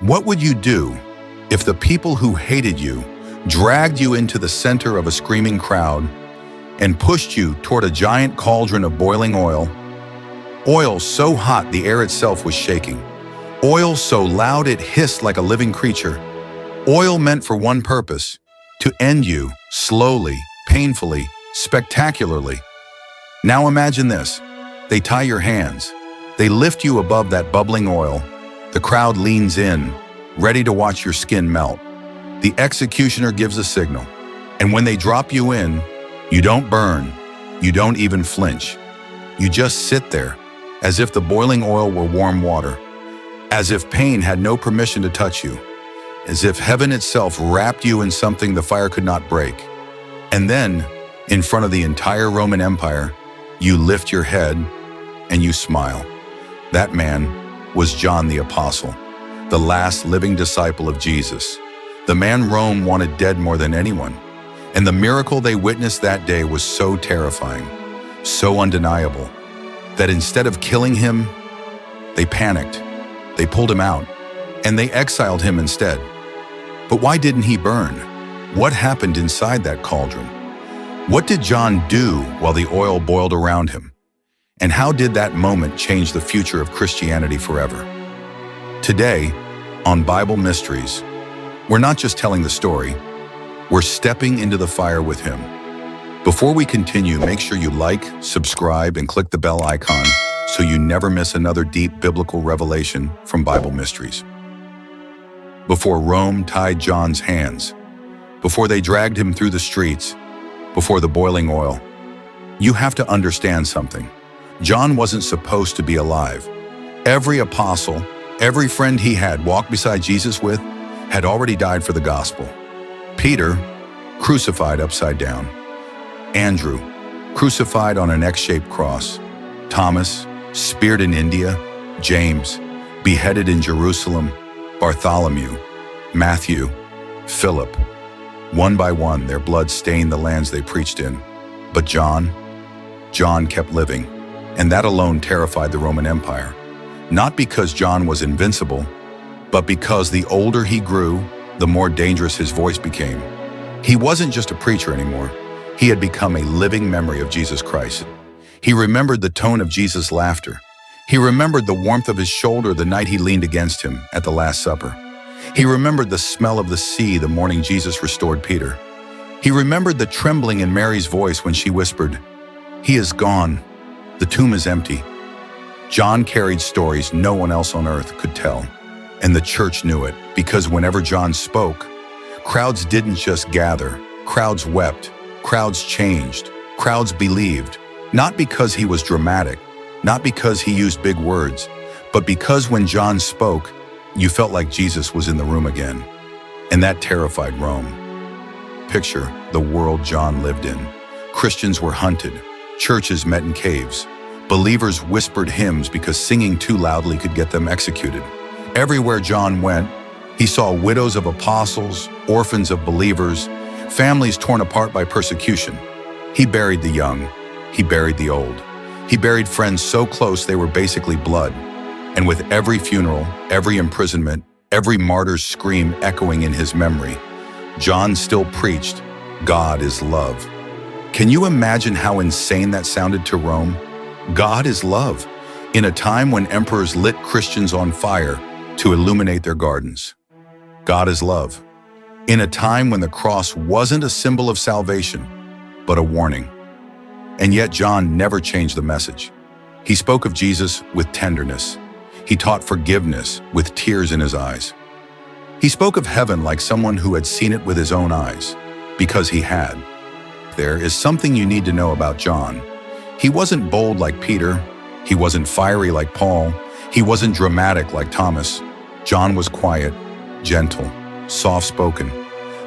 What would you do if the people who hated you dragged you into the center of a screaming crowd and pushed you toward a giant cauldron of boiling oil? Oil so hot the air itself was shaking. Oil so loud it hissed like a living creature. Oil meant for one purpose: to end you, slowly, painfully, spectacularly. Now imagine this. They tie your hands. They lift you above that bubbling oil. The crowd leans in, ready to watch your skin melt. The executioner gives a signal. And when they drop you in, you don't burn. You don't even flinch. You just sit there, as if the boiling oil were warm water, as if pain had no permission to touch you, as if heaven itself wrapped you in something the fire could not break. And then, in front of the entire Roman Empire, you lift your head and you smile. That man was John the Apostle, the last living disciple of Jesus, the man Rome wanted dead more than anyone. And the miracle they witnessed that day was so terrifying, so undeniable, that instead of killing him, they panicked. They pulled him out, and they exiled him instead. But why didn't he burn? What happened inside that cauldron? What did John do while the oil boiled around him? And how did that moment change the future of Christianity forever? Today, on Bible Mysteries, we're not just telling the story, we're stepping into the fire with him. Before we continue, make sure you like, subscribe, and click the bell icon so you never miss another deep biblical revelation from Bible Mysteries. Before Rome tied John's hands, before they dragged him through the streets, before the boiling oil, you have to understand something. John wasn't supposed to be alive. Every apostle, every friend he had walked beside Jesus with, had already died for the gospel. Peter, crucified upside down. Andrew, crucified on an X-shaped cross. Thomas, speared in India. James, beheaded in Jerusalem. Bartholomew, Matthew, Philip. One by one, their blood stained the lands they preached in. But John kept living, and that alone terrified the Roman Empire. Not because John was invincible, but because the older he grew, the more dangerous his voice became. He wasn't just a preacher anymore. He had become a living memory of Jesus Christ. He remembered the tone of Jesus' laughter. He remembered the warmth of his shoulder the night he leaned against him at the Last Supper. He remembered the smell of the sea the morning Jesus restored Peter. He remembered the trembling in Mary's voice when she whispered, "He is gone. The tomb is empty." John carried stories no one else on earth could tell, and the church knew it because whenever John spoke, crowds didn't just gather, crowds wept, crowds changed, crowds believed, not because he was dramatic, not because he used big words, but because when John spoke, you felt like Jesus was in the room again. And that terrified Rome. Picture the world John lived in. Christians were hunted. Churches met in caves. Believers whispered hymns because singing too loudly could get them executed. Everywhere John went, he saw widows of apostles, orphans of believers, families torn apart by persecution. He buried the young. He buried the old. He buried friends so close they were basically blood. And with every funeral, every imprisonment, every martyr's scream echoing in his memory, John still preached, "God is love." Can you imagine how insane that sounded to Rome? God is love, in a time when emperors lit Christians on fire to illuminate their gardens. God is love, in a time when the cross wasn't a symbol of salvation, but a warning. And yet John never changed the message. He spoke of Jesus with tenderness. He taught forgiveness with tears in his eyes. He spoke of heaven like someone who had seen it with his own eyes, because he had. There is something you need to know about John. He wasn't bold like Peter. He wasn't fiery like Paul. He wasn't dramatic like Thomas. John was quiet, gentle, soft-spoken.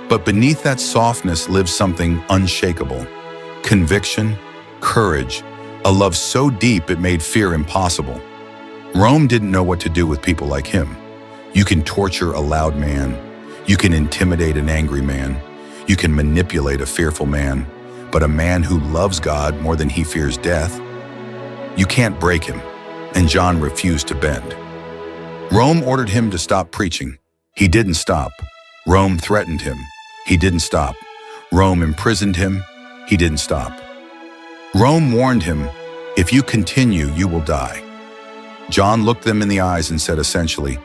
But beneath that softness lived something unshakable: conviction, courage, a love so deep it made fear impossible. Rome didn't know what to do with people like him. You can torture a loud man. You can intimidate an angry man. You can manipulate a fearful man. But a man who loves God more than he fears death, you can't break him. And John refused to bend. Rome ordered him to stop preaching. He didn't stop. Rome threatened him. He didn't stop. Rome imprisoned him. He didn't stop. Rome warned him, if you continue, you will die. John looked them in the eyes and said essentially,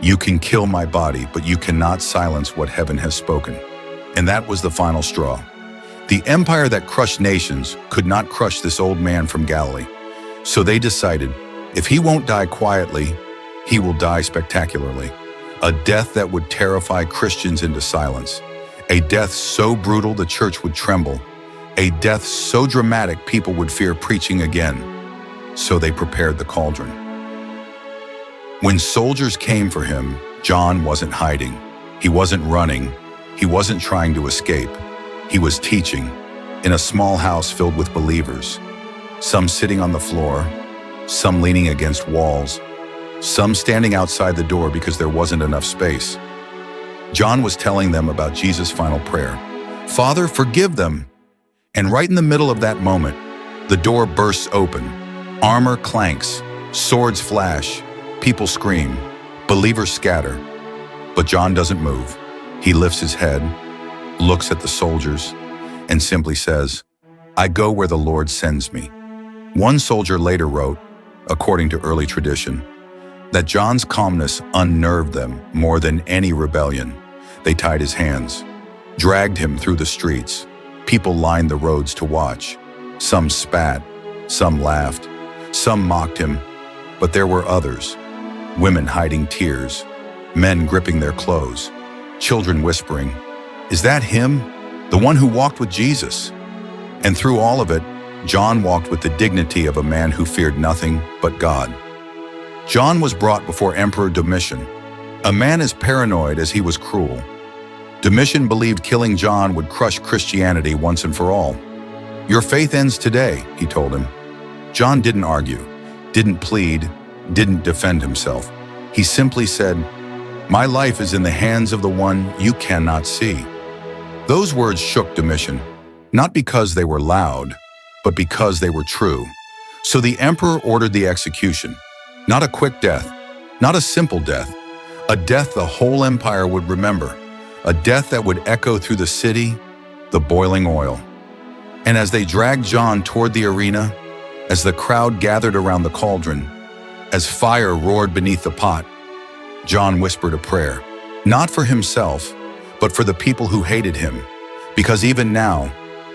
you can kill my body, but you cannot silence what heaven has spoken. And that was the final straw. The empire that crushed nations could not crush this old man from Galilee. So they decided, if he won't die quietly, he will die spectacularly. A death that would terrify Christians into silence. A death so brutal the church would tremble. A death so dramatic people would fear preaching again. So they prepared the cauldron. When soldiers came for him, John wasn't hiding. He wasn't running. He wasn't trying to escape. He was teaching in a small house filled with believers, some sitting on the floor, some leaning against walls, some standing outside the door because there wasn't enough space. John was telling them about Jesus' final prayer. Father, forgive them. And right in the middle of that moment, the door bursts open. Armor clanks, swords flash, people scream, believers scatter. But John doesn't move. He lifts his head, looks at the soldiers, and simply says, I go where the Lord sends me. One soldier later wrote, according to early tradition, that John's calmness unnerved them more than any rebellion. They tied his hands, dragged him through the streets. People lined the roads to watch. Some spat, some laughed, some mocked him, but there were others. Women hiding tears, men gripping their clothes, children whispering, is that him? The one who walked with Jesus? And through all of it, John walked with the dignity of a man who feared nothing but God. John was brought before Emperor Domitian, a man as paranoid as he was cruel. Domitian believed killing John would crush Christianity once and for all. Your faith ends today, he told him. John didn't argue, didn't plead, didn't defend himself. He simply said, my life is in the hands of the one you cannot see. Those words shook Domitian, not because they were loud, but because they were true. So the emperor ordered the execution, not a quick death, not a simple death, a death the whole empire would remember, a death that would echo through the city, the boiling oil. And as they dragged John toward the arena, as the crowd gathered around the cauldron, as fire roared beneath the pot, John whispered a prayer, not for himself, but for the people who hated him. Because even now,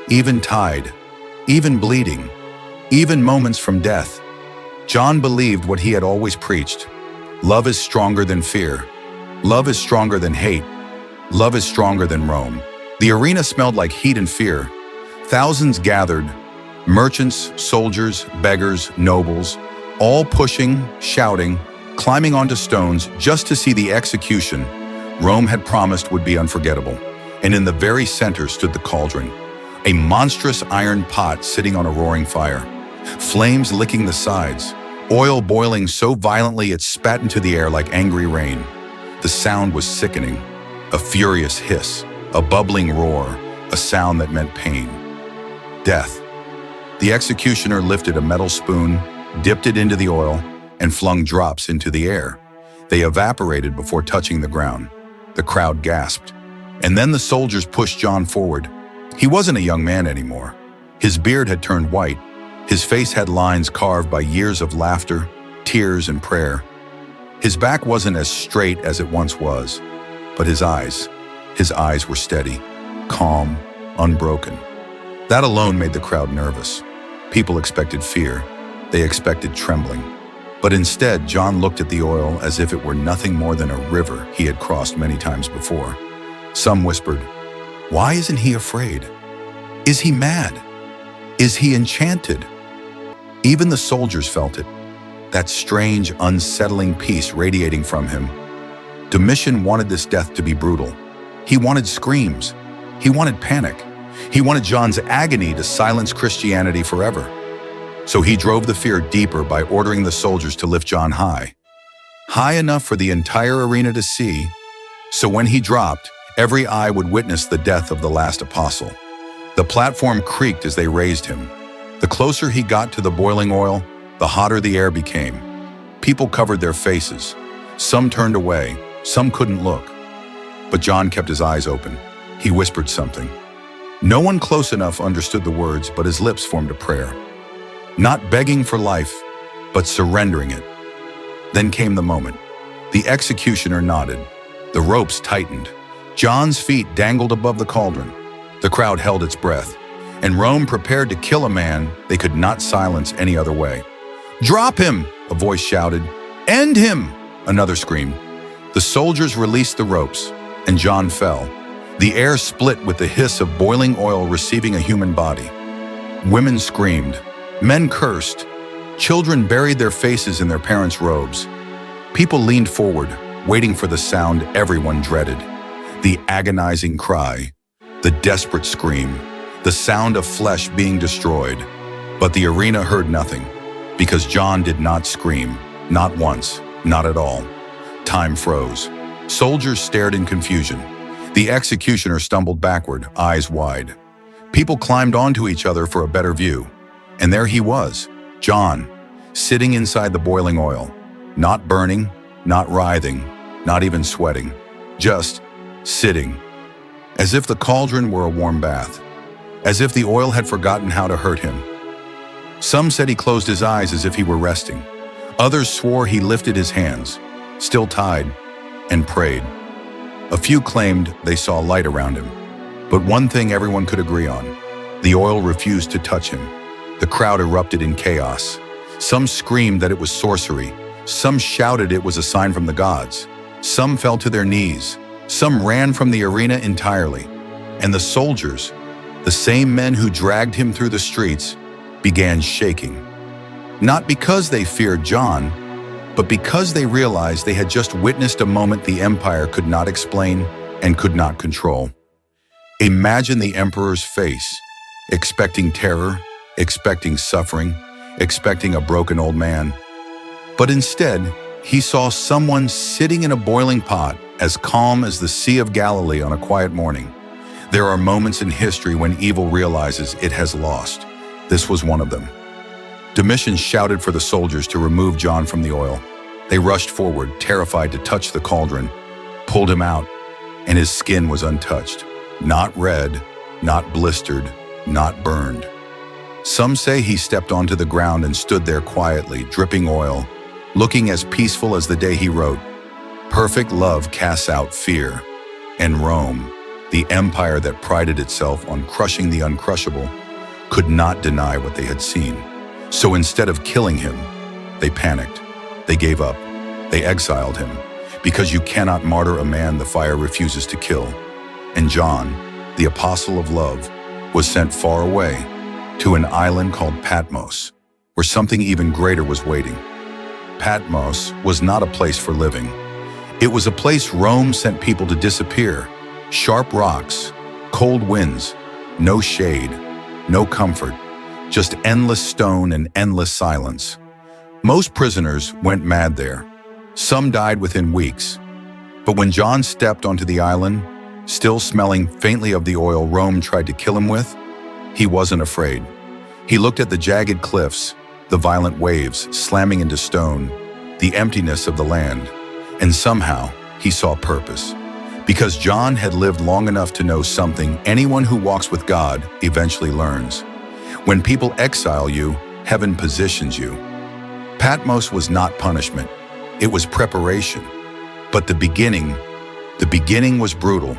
even tied, even bleeding, even moments from death, John believed what he had always preached. Love is stronger than fear. Love is stronger than hate. Love is stronger than Rome. The arena smelled like heat and fear. Thousands gathered, merchants, soldiers, beggars, nobles, all pushing, shouting, climbing onto stones just to see the execution Rome had promised would be unforgettable. And in the very center stood the cauldron, a monstrous iron pot sitting on a roaring fire, flames licking the sides, oil boiling so violently it spat into the air like angry rain. The sound was sickening, a furious hiss, a bubbling roar, a sound that meant pain. Death. The executioner lifted a metal spoon, dipped it into the oil, and flung drops into the air. They evaporated before touching the ground. The crowd gasped. And then the soldiers pushed John forward. He wasn't a young man anymore. His beard had turned white. His face had lines carved by years of laughter, tears, and prayer. His back wasn't as straight as it once was, but his eyes were steady, calm, unbroken. That alone made the crowd nervous. People expected fear. They expected trembling. But instead, John looked at the oil as if it were nothing more than a river he had crossed many times before. Some whispered, why isn't he afraid? Is he mad? Is he enchanted? Even the soldiers felt it, that strange, unsettling peace radiating from him. Domitian wanted this death to be brutal. He wanted screams. He wanted panic. He wanted John's agony to silence Christianity forever. So he drove the fear deeper by ordering the soldiers to lift John high enough for the entire arena to see, so when he dropped, every eye would witness the death of the last apostle. The platform creaked as they raised him. The closer he got to the boiling oil, the hotter the air became. People covered their faces. Some turned away, some couldn't look. But John kept his eyes open. He whispered something. No one close enough understood the words, but his lips formed a prayer. Not begging for life, but surrendering it. Then came the moment. The executioner nodded. The ropes tightened. John's feet dangled above the cauldron. The crowd held its breath, and Rome prepared to kill a man they could not silence any other way. "Drop him!" a voice shouted. "End him!" another screamed. The soldiers released the ropes, and John fell. The air split with the hiss of boiling oil receiving a human body. Women screamed. Men cursed. Children buried their faces in their parents' robes. People leaned forward, waiting for the sound everyone dreaded. The agonizing cry, the desperate scream, the sound of flesh being destroyed. But the arena heard nothing, because John did not scream, not once, not at all. Time froze. Soldiers stared in confusion. The executioner stumbled backward, eyes wide. People climbed onto each other for a better view. And there he was, John, sitting inside the boiling oil, not burning, not writhing, not even sweating, just sitting, as if the cauldron were a warm bath, as if the oil had forgotten how to hurt him. Some said he closed his eyes as if he were resting. Others swore he lifted his hands, still tied, and prayed. A few claimed they saw light around him. But one thing everyone could agree on: the oil refused to touch him. The crowd erupted in chaos. Some screamed that it was sorcery. Some shouted it was a sign from the gods. Some fell to their knees. Some ran from the arena entirely. And the soldiers, the same men who dragged him through the streets, began shaking. Not because they feared John, but because they realized they had just witnessed a moment the empire could not explain and could not control. Imagine the emperor's face, expecting terror, expecting suffering, expecting a broken old man. But instead, he saw someone sitting in a boiling pot, as calm as the Sea of Galilee on a quiet morning. There are moments in history when evil realizes it has lost. This was one of them. Domitian shouted for the soldiers to remove John from the oil. They rushed forward, terrified to touch the cauldron, pulled him out, and his skin was untouched. Not red, not blistered, not burned. Some say he stepped onto the ground and stood there quietly, dripping oil, looking as peaceful as the day he wrote, "Perfect love casts out fear." And Rome, the empire that prided itself on crushing the uncrushable, could not deny what they had seen. So instead of killing him, they panicked. They gave up. They exiled him, because you cannot martyr a man the fire refuses to kill. And John, the apostle of love, was sent far away to an island called Patmos, where something even greater was waiting. Patmos was not a place for living. It was a place Rome sent people to disappear. Sharp rocks, cold winds, no shade, no comfort, just endless stone and endless silence. Most prisoners went mad there. Some died within weeks. But when John stepped onto the island, still smelling faintly of the oil Rome tried to kill him with, he wasn't afraid. He looked at the jagged cliffs, the violent waves slamming into stone, the emptiness of the land, and somehow he saw purpose. Because John had lived long enough to know something anyone who walks with God eventually learns. When people exile you, heaven positions you. Patmos was not punishment, it was preparation. But the beginning was brutal.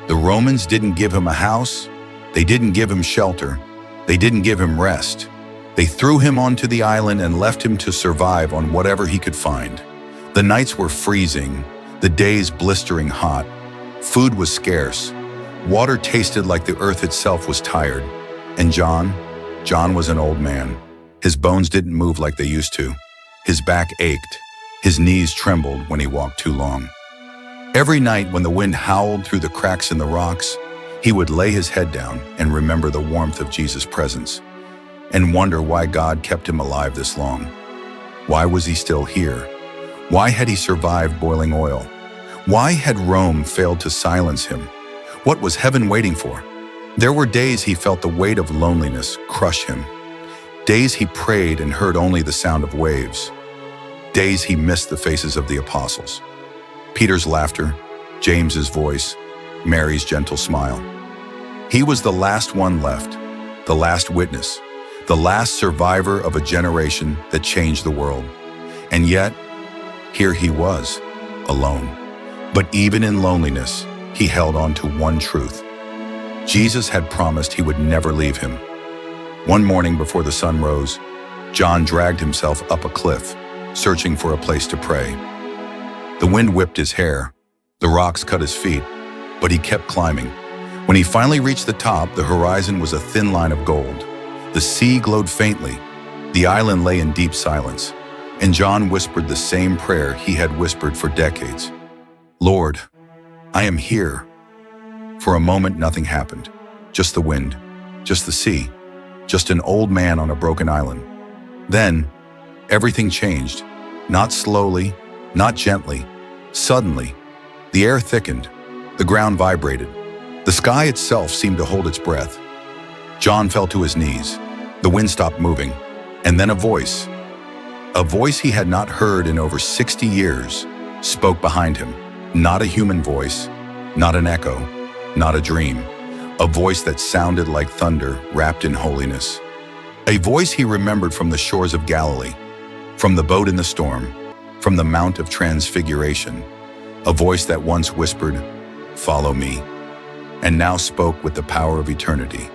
The Romans didn't give him a house, they didn't give him shelter, they didn't give him rest. They threw him onto the island and left him to survive on whatever he could find. The nights were freezing, the days blistering hot. Food was scarce. Water tasted like the earth itself was tired. And John was an old man. His bones didn't move like they used to. His back ached. His knees trembled when he walked too long. Every night when the wind howled through the cracks in the rocks, he would lay his head down and remember the warmth of Jesus' presence and wonder why God kept him alive this long. Why was he still here? Why had he survived boiling oil? Why had Rome failed to silence him? What was heaven waiting for? There were days he felt the weight of loneliness crush him. Days he prayed and heard only the sound of waves. Days he missed the faces of the apostles. Peter's laughter, James's voice, Mary's gentle smile. He was the last one left, the last witness, the last survivor of a generation that changed the world. And yet, here he was, alone. But even in loneliness, he held on to one truth. Jesus had promised he would never leave him. One morning before the sun rose, John dragged himself up a cliff, searching for a place to pray. The wind whipped his hair, the rocks cut his feet, but he kept climbing. When he finally reached the top, the horizon was a thin line of gold. The sea glowed faintly. The island lay in deep silence, and John whispered the same prayer he had whispered for decades. Lord, I am here. For a moment, nothing happened. Just the wind, just the sea, just an old man on a broken island. Then, everything changed. Not slowly, not gently. Suddenly, the air thickened. The ground vibrated. The sky itself seemed to hold its breath. John fell to his knees. The wind stopped moving. And then a voice he had not heard in over 60 years, spoke behind him. Not a human voice, not an echo, not a dream. A voice that sounded like thunder wrapped in holiness. A voice he remembered from the shores of Galilee, from the boat in the storm, from the Mount of Transfiguration. A voice that once whispered, "Follow me," and now spoke with the power of eternity.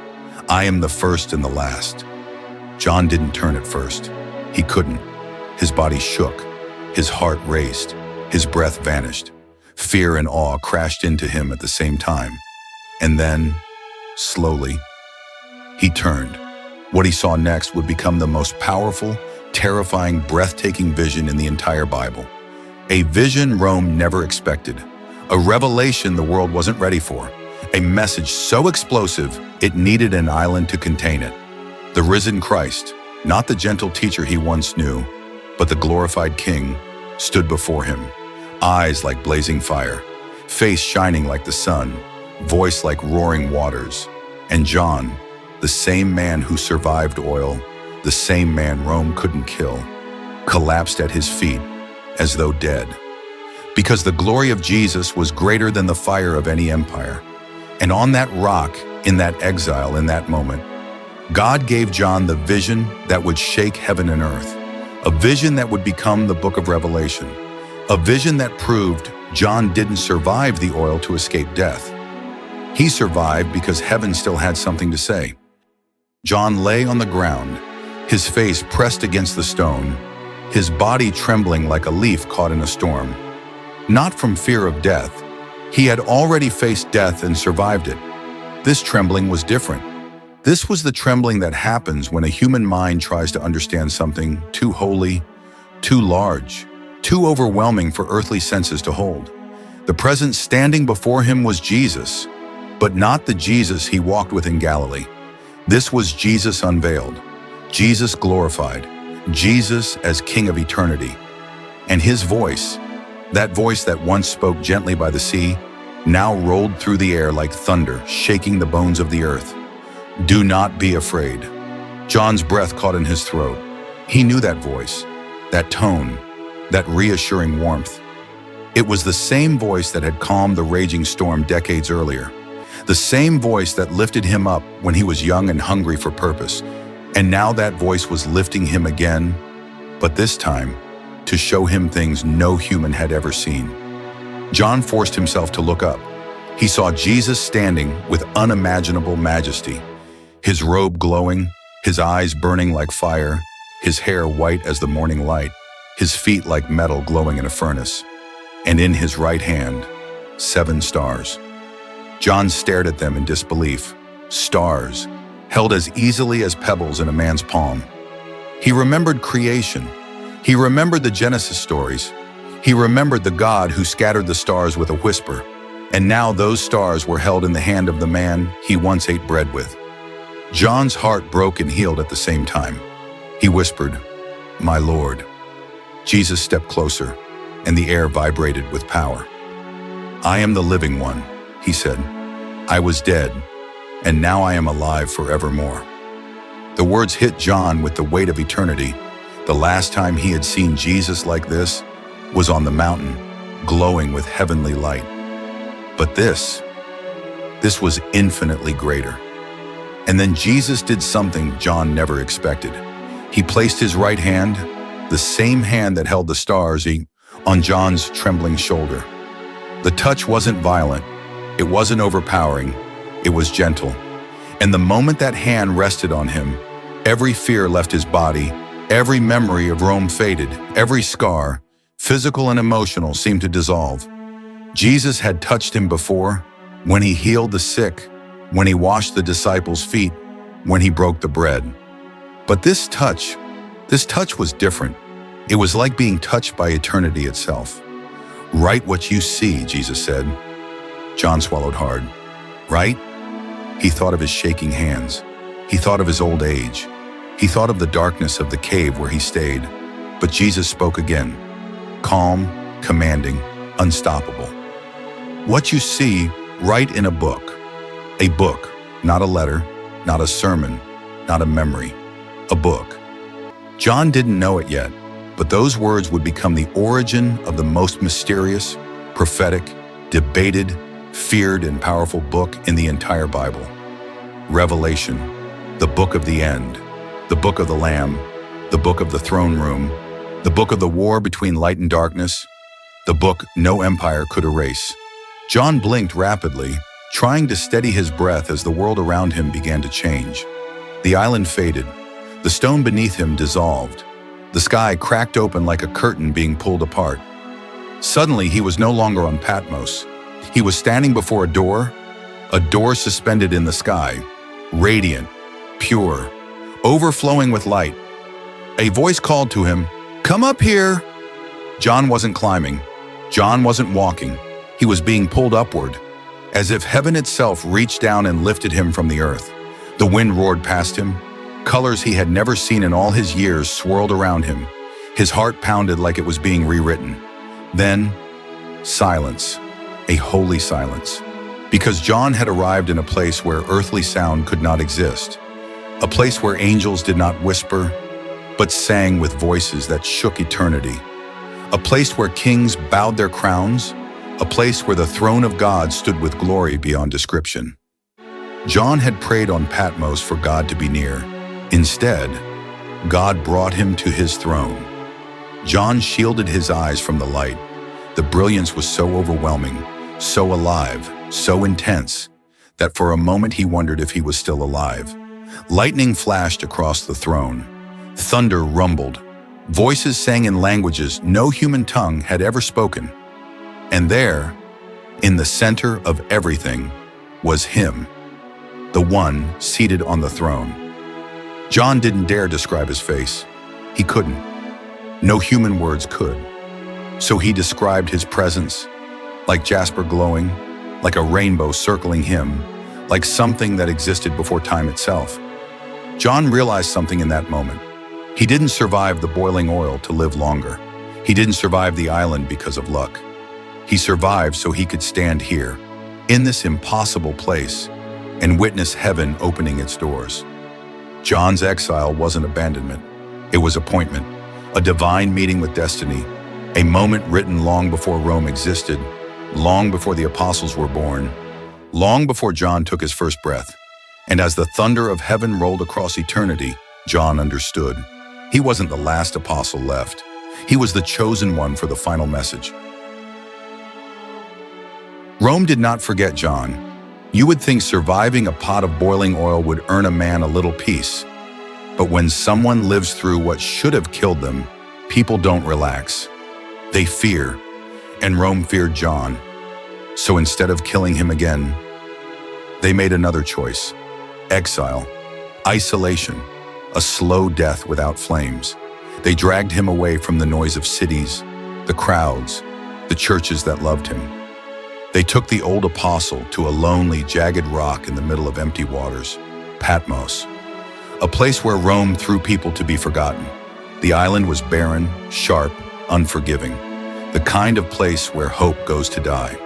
I am the first and the last. John didn't turn at first. He couldn't. His body shook. His heart raced. His breath vanished. Fear and awe crashed into him at the same time. And then, slowly, he turned. What he saw next would become the most powerful, terrifying, breathtaking vision in the entire Bible. A vision Rome never expected. A revelation the world wasn't ready for. A message so explosive, it needed an island to contain it. The risen Christ, not the gentle teacher he once knew, but the glorified King, stood before him. Eyes like blazing fire, face shining like the sun, voice like roaring waters. And John, the same man who survived oil, the same man Rome couldn't kill, collapsed at his feet as though dead. Because the glory of Jesus was greater than the fire of any empire. And on that rock, in that exile, in that moment, God gave John the vision that would shake heaven and earth. A vision that would become the book of Revelation. A vision that proved John didn't survive the oil to escape death. He survived because heaven still had something to say. John lay on the ground, his face pressed against the stone, his body trembling like a leaf caught in a storm. Not from fear of death. He had already faced death and survived it. This trembling was different. This was the trembling that happens when a human mind tries to understand something too holy, too large, too overwhelming for earthly senses to hold. The presence standing before him was Jesus, but not the Jesus he walked with in Galilee. This was Jesus unveiled, Jesus glorified, Jesus as King of eternity. And his voice, that voice that once spoke gently by the sea, now rolled through the air like thunder, shaking the bones of the earth. Do not be afraid. John's breath caught in his throat. He knew that voice, that tone, that reassuring warmth. It was the same voice that had calmed the raging storm decades earlier. The same voice that lifted him up when he was young and hungry for purpose. And now that voice was lifting him again, but this time, to show him things no human had ever seen. John forced himself to look up. He saw Jesus standing with unimaginable majesty, his robe glowing, his eyes burning like fire, his hair white as the morning light, his feet like metal glowing in a furnace, and in his right hand, 7 stars. John stared at them in disbelief. Stars, held as easily as pebbles in a man's palm. He remembered creation. He remembered the Genesis stories. He remembered the God who scattered the stars with a whisper. And now those stars were held in the hand of the man he once ate bread with. John's heart broke and healed at the same time. He whispered, "My Lord." Jesus stepped closer, and the air vibrated with power. "I am the living one," he said. "I was dead, and now I am alive forevermore." The words hit John with the weight of eternity. The last time he had seen Jesus like this was on the mountain, glowing with heavenly light. But this was infinitely greater. And then Jesus did something John never expected. He placed his right hand, the same hand that held the stars, on John's trembling shoulder. The touch wasn't violent, it wasn't overpowering, it was gentle. And the moment that hand rested on him, every fear left his body, every memory of Rome faded, every scar, physical and emotional, seemed to dissolve. Jesus had touched him before, when he healed the sick, when he washed the disciples' feet, when he broke the bread. But this touch was different. It was like being touched by eternity itself. "Write what you see," Jesus said. John swallowed hard. "Right?" He thought of his shaking hands. He thought of his old age. He thought of the darkness of the cave where he stayed. But Jesus spoke again, calm, commanding, unstoppable. "What you see, write in a book." A book, not a letter, not a sermon, not a memory. A book. John didn't know it yet, but those words would become the origin of the most mysterious, prophetic, debated, feared, and powerful book in the entire Bible. Revelation, the book of the end, the book of the Lamb, the book of the throne room, the book of the war between light and darkness, the book no empire could erase. John blinked rapidly, trying to steady his breath as the world around him began to change. The island faded. The stone beneath him dissolved. The sky cracked open like a curtain being pulled apart. Suddenly, he was no longer on Patmos. He was standing before a door suspended in the sky, radiant, pure, overflowing with light. A voice called to him, "Come up here!" John wasn't climbing. John wasn't walking. He was being pulled upward, as if heaven itself reached down and lifted him from the earth. The wind roared past him. Colors he had never seen in all his years swirled around him. His heart pounded like it was being rewritten. Then, silence, a holy silence. Because John had arrived in a place where earthly sound could not exist. A place where angels did not whisper, but sang with voices that shook eternity. A place where kings bowed their crowns. A place where the throne of God stood with glory beyond description. John had prayed on Patmos for God to be near. Instead, God brought him to his throne. John shielded his eyes from the light. The brilliance was so overwhelming, so alive, so intense, that for a moment he wondered if he was still alive. Lightning flashed across the throne. Thunder rumbled. Voices sang in languages no human tongue had ever spoken. And there, in the center of everything, was him, the one seated on the throne. John didn't dare describe his face. He couldn't. No human words could. So he described his presence, like jasper glowing, like a rainbow circling him, like something that existed before time itself. John realized something in that moment. He didn't survive the boiling oil to live longer. He didn't survive the island because of luck. He survived so he could stand here, in this impossible place, and witness heaven opening its doors. John's exile wasn't abandonment. It was appointment, a divine meeting with destiny, a moment written long before Rome existed, long before the apostles were born, long before John took his first breath. And as the thunder of heaven rolled across eternity, John understood. He wasn't the last apostle left. He was the chosen one for the final message. Rome did not forget John. You would think surviving a pot of boiling oil would earn a man a little peace. But when someone lives through what should have killed them, people don't relax. They fear, and Rome feared John. So instead of killing him again, they made another choice: exile, isolation, a slow death without flames. They dragged him away from the noise of cities, the crowds, the churches that loved him. They took the old apostle to a lonely, jagged rock in the middle of empty waters, Patmos, a place where Rome threw people to be forgotten. The island was barren, sharp, unforgiving, the kind of place where hope goes to die.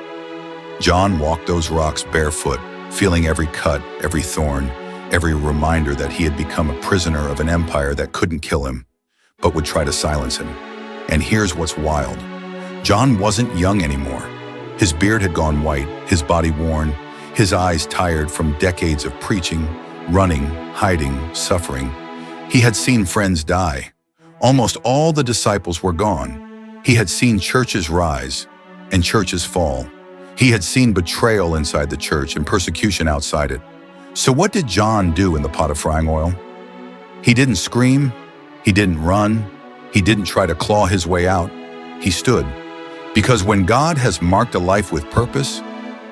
John walked those rocks barefoot, feeling every cut, every thorn, every reminder that he had become a prisoner of an empire that couldn't kill him, but would try to silence him. And here's what's wild. John wasn't young anymore. His beard had gone white, his body worn, his eyes tired from decades of preaching, running, hiding, suffering. He had seen friends die. Almost all the disciples were gone. He had seen churches rise and churches fall. He had seen betrayal inside the church and persecution outside it. So what did John do in the pot of frying oil? He didn't scream, he didn't run, he didn't try to claw his way out. He stood. Because when God has marked a life with purpose,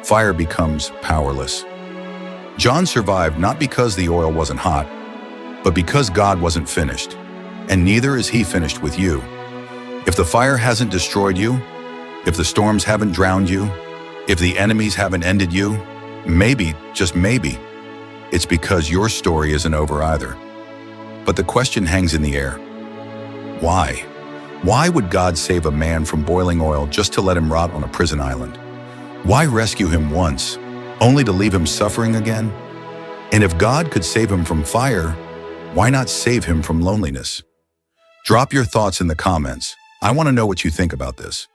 fire becomes powerless. John survived not because the oil wasn't hot, but because God wasn't finished. And neither is he finished with you. If the fire hasn't destroyed you, if the storms haven't drowned you, if the enemies haven't ended you, maybe, just maybe, it's because your story isn't over either. But the question hangs in the air. Why? Why would God save a man from boiling oil just to let him rot on a prison island? Why rescue him once, only to leave him suffering again? And if God could save him from fire, why not save him from loneliness? Drop your thoughts in the comments. I want to know what you think about this.